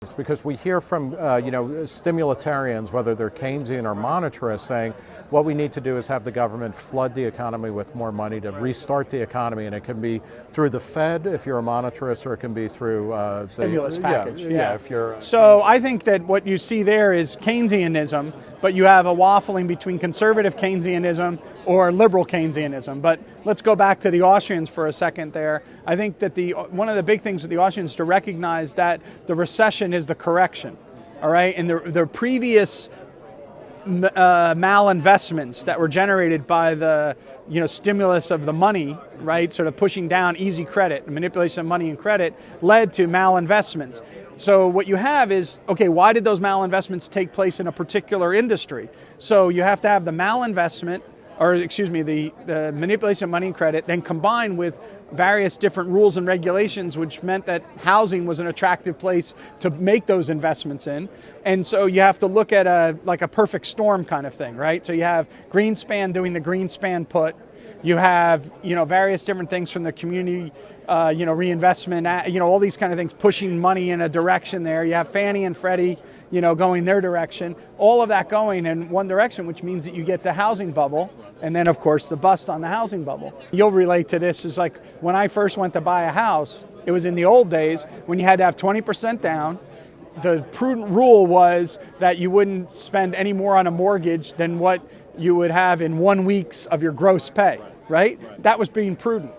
things, because we hear from stimulitarians, whether they're Keynesian or monetarist, saying what we need to do is have the government flood the economy with more money to restart the economy, and it can be through the Fed if you're a monetarist, or it can be through stimulus package. Yeah, if you're. So I think that what you see there is Keynesianism, but you have a waffling between conservative Keynesianism or liberal Keynesianism. But let's go back to the Austrians for a second there. I think that one of the big things with the Austrians is to recognize that the recession is the correction, all right? And the previous malinvestments that were generated by the stimulus of the money, right, sort of pushing down easy credit and manipulation of money and credit, led to malinvestments. So what you have is, okay, why did those malinvestments take place in a particular industry? So you have to have the malinvestment, or excuse me, the manipulation of money and credit, then combined with various different rules and regulations, which meant that housing was an attractive place to make those investments in. And so you have to look at a perfect storm kind of thing, right? So you have Greenspan doing the Greenspan put. You have, various different things from the community, reinvestment, all these kind of things pushing money in a direction there. You have Fannie and Freddie, going their direction. All of that going in one direction, which means that you get the housing bubble, and then, of course, the bust on the housing bubble. You'll relate to this. Is like when I first went to buy a house, it was in the old days when you had to have 20% down. The prudent rule was that you wouldn't spend any more on a mortgage than what you would have in 1 week of your gross pay, right? That was being prudent.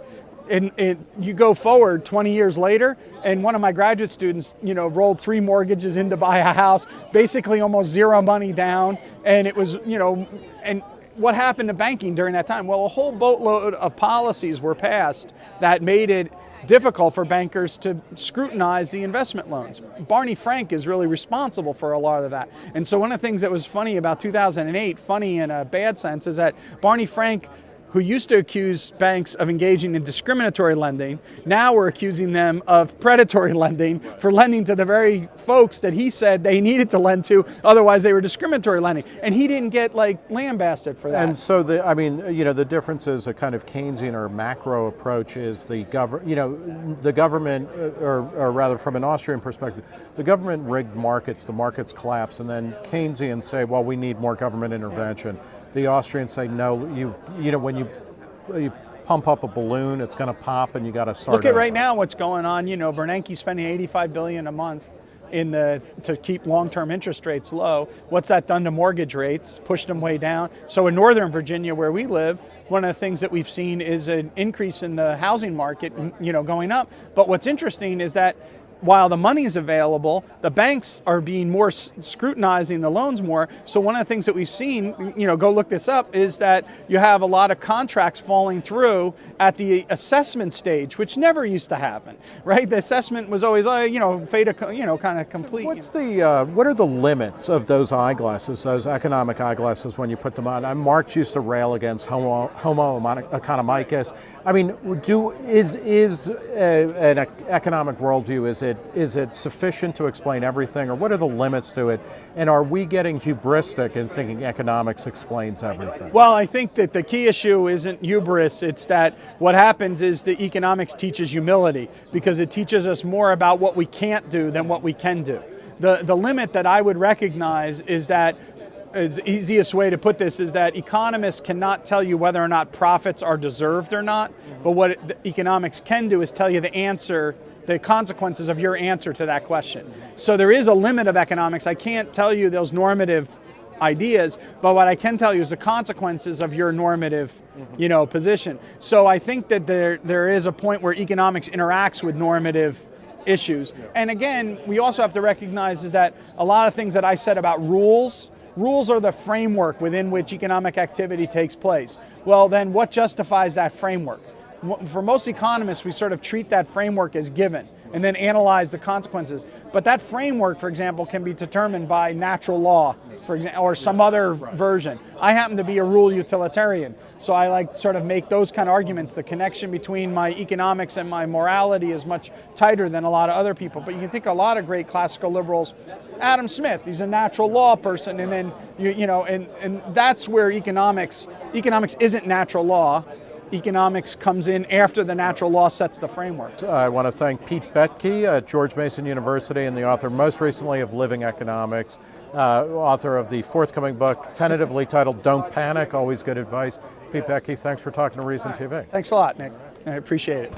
And you go forward 20 years later, and one of my graduate students, rolled 3 mortgages in to buy a house, basically almost zero money down. And it was, and what happened to banking during that time? Well, a whole boatload of policies were passed that made it difficult for bankers to scrutinize the investment loans. Barney Frank is really responsible for a lot of that. And so one of the things that was funny about 2008, funny in a bad sense, is that Barney Frank, who used to accuse banks of engaging in discriminatory lending, now we're accusing them of predatory lending for lending to the very folks that he said they needed to lend to, otherwise they were discriminatory lending. And he didn't get lambasted for that. And so the difference is a kind of Keynesian or macro approach is the government, or rather from an Austrian perspective, the government rigged markets, the markets collapse, and then Keynesians say, well, we need more government intervention. The Austrians say, no, when you pump up a balloon, it's going to pop, and you got to start. Look at right now what's going on. Bernanke's spending $85 billion a month to keep long-term interest rates low. What's that done to mortgage rates? Pushed them way down. So in Northern Virginia, where we live, one of the things that we've seen is an increase in the housing market, going up. But what's interesting is that while the money is available, the banks are being more scrutinizing the loans more. So one of the things that we've seen, go look this up, is that you have a lot of contracts falling through at the assessment stage, which never used to happen, right? The assessment was always, fait accompli, kind of complete. What are the limits of those eyeglasses, those economic eyeglasses, when you put them on? Marx used to rail against homo economicus. I mean, is an economic worldview, is it sufficient to explain everything, or what are the limits to it? And are we getting hubristic in thinking economics explains everything? Well, I think that the key issue isn't hubris. It's that what happens is the economics teaches humility, because it teaches us more about what we can't do than what we can do. The limit that I would recognize is that, the easiest way to put this is that economists cannot tell you whether or not profits are deserved or not, but what economics can do is tell you the consequences of your answer to that question. So there is a limit of economics. I can't tell you those normative ideas, but what I can tell you is the consequences of your normative, position. So I think that there is a point where economics interacts with normative issues. And again, we also have to recognize is that a lot of things that I said about rules are the framework within which economic activity takes place. Well, then what justifies that framework? For most economists, we sort of treat that framework as given and then analyze the consequences. But that framework, for example, can be determined by natural law, for example, or some other version. I happen to be a rule utilitarian, so I sort of make those kind of arguments. The connection between my economics and my morality is much tighter than a lot of other people. But you can think a lot of great classical liberals. Adam Smith, he's a natural law person, and then and that's where economics isn't natural law. economics comes in after the natural law sets the framework. I want to thank Pete Boettke at George Mason University and the author most recently of Living Economics, author of the forthcoming book tentatively titled Don't Panic, always good advice. Pete Boettke, thanks for talking to Reason TV. Thanks a lot, Nick. I appreciate it.